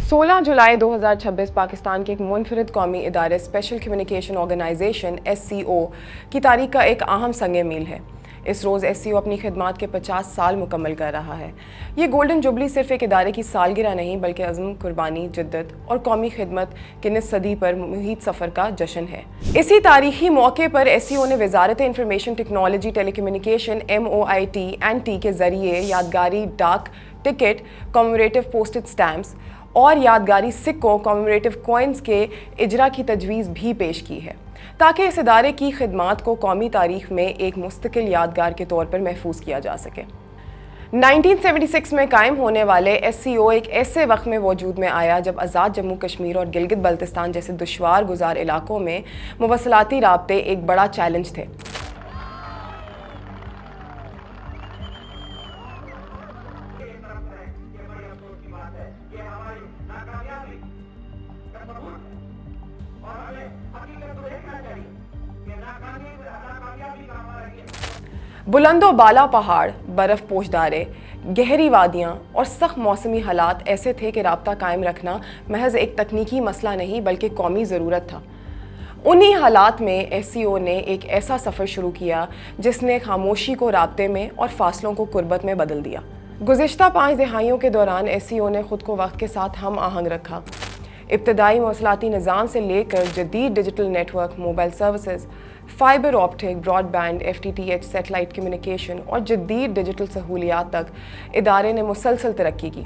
16 जुलाई 2026 पाकिस्तान के एक मुनफरिद कौमी इदारे स्पेशल कम्युनिकेशन ऑर्गेनाइजेशन SCO की तारीख का एक अहम संग मील है। इस रोज़ SCO अपनी खिदमात के 50 साल मुकम्मल कर रहा है। ये गोल्डन जुबली सिर्फ एक इदारे की सालगिरह नहीं बल्कि अज़्म, कुर्बानी, जिद्दत और कौमी खिदमत के निस सदी पर मुहित सफ़र का जश्न है। इसी तारीखी मौके पर SCO ने वज़ारत इंफॉर्मेशन टेक्नोलॉजी, टेलीकम्युनिकेशन MOIT&T के ज़रिए यादगारी डाक टिकट, कॉमेमोरेटिव पोस्टेड स्टैम्प्स और यादगारी सिक्कों कॉमेमोरेटिव कॉइन्स के इजरा की तजवीज़ भी पेश की है ताकि इस इदारे की खिदमात को कौमी तारीख में एक मुस्तकिल यादगार के तौर पर महफूज किया जा सके। 1976 में कायम होने वाले SCO एक ऐसे वक्त में वजूद में आया जब आज़ाद जम्मू कश्मीर और गिलगित बल्तिस्तान जैसे दुश्वार गुजार इलाकों में मुवस्सलाती राब्ते एक बड़ा चैलेंज थे। बुलंदो बाला पहाड़, बर्फ़ पोशदारे, गहरी वादियाँ और सख्त मौसमी हालात ऐसे थे कि राब्ता कायम रखना महज एक तकनीकी मसला नहीं बल्कि कौमी ज़रूरत था। उन्हीं हालात में SCO ने एक ऐसा सफ़र शुरू किया जिसने खामोशी को राब्ते में और फासलों को कुर्बत में बदल दिया। गुज़िश्ता 5 दहाइयों के दौरान SCO ने ख़ुद को वक्त के साथ हम आहंग रखा। इब्तदाई मौसलाती निज़ाम से लेकर जदीद digital network, mobile services, fibre optic, broadband, FTTH, satellite communication और जदीद डिजिटल सहूलियात तक इदारे ने मुसलसल तरक्की की।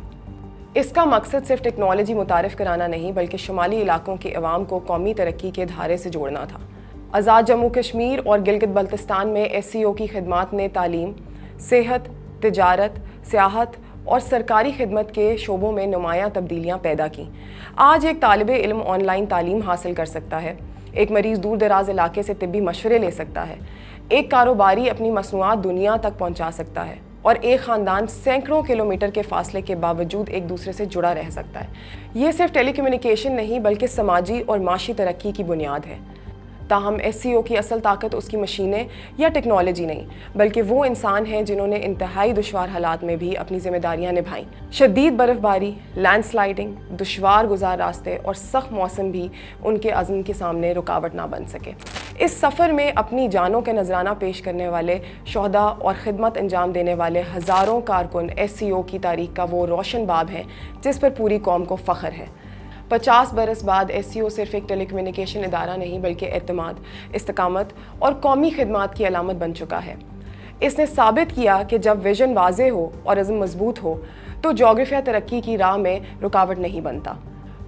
इसका मकसद सिर्फ टेक्नोलॉजी मुतारिफ कराना नहीं बल्कि शुमाली इलाकों के अवाम को कौमी तरक्की के धारे से जोड़ना था। आज़ाद जम्मू कश्मीर और गिलगित बल्तिस्तान में SCO की खिदमात ने तालीम, सेहत, तिजारत, सियाहत और सरकारी खिदमत के शोबों में नुमायाँ तब्दीलियाँ पैदा की। आज एक तालिबे इल्म ऑनलाइन तालीम हासिल कर सकता है, एक मरीज़ दूर दराज इलाके से तिब्बी मशवरे ले सकता है, एक कारोबारी अपनी मसनूआत दुनिया तक पहुंचा सकता है और एक ख़ानदान सैकड़ों किलोमीटर के फासले के बावजूद एक दूसरे से जुड़ा रह सकता है। ये सिर्फ टेलीकम्युनिकेशन नहीं बल्कि समाजी और माशी तरक्की की बुनियाद है। ताहम SCO की असल ताकत उसकी मशीनें या टेक्नोलॉजी नहीं बल्कि वो इंसान हैं जिन्होंने इंतहाई दुश्वार हालात में भी अपनी जिम्मेदारियां निभाईं। शदीद बर्फ़बारी, लैंडस्लाइडिंग, दुश्वार गुजार रास्ते और सख्त मौसम भी उनके अज़्म के सामने रुकावट ना बन सके। इस सफ़र में अपनी जानों के नजराना पेश करने वाले शोहदा और खिदमत अंजाम देने वाले हज़ारों कारकुन SCO की तारीख का वो रोशन बाब हैं जिस पर पूरी कौम को फ़ख्र है। 50 बरस बाद SCO सिर्फ एक टेलीकम्युनिकेशन इदारा नहीं बल्कि एतमाद, इस्तकामत और कौमी खिदमात की अलामत बन चुका है। इसने साबित किया कि जब विजन वाज़े हो और अज़्म मजबूत हो तो जोग्राफिया तरक्की की राह में रुकावट नहीं बनता।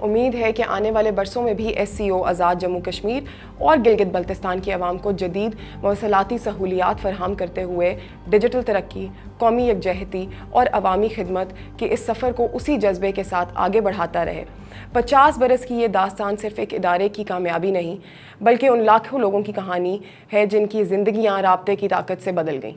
उम्मीद है कि आने वाले बरसों में भी SCO आज़ाद जम्मू कश्मीर और गिलगित बल्तिस्तान की आवाम को जदीद मौसलाती सहूलियात फराहम करते हुए डिजिटल तरक्की, कौमी यकजहती और अवामी खिदमत के इस सफ़र को उसी जज्बे के साथ आगे बढ़ाता रहे। 50 बरस की ये दास्तान सिर्फ एक इदारे की कामयाबी नहीं बल्कि उन लाखों लोगों की कहानी है जिनकी ज़िंदगियाँ राब्ते की ताकत से बदल गईं।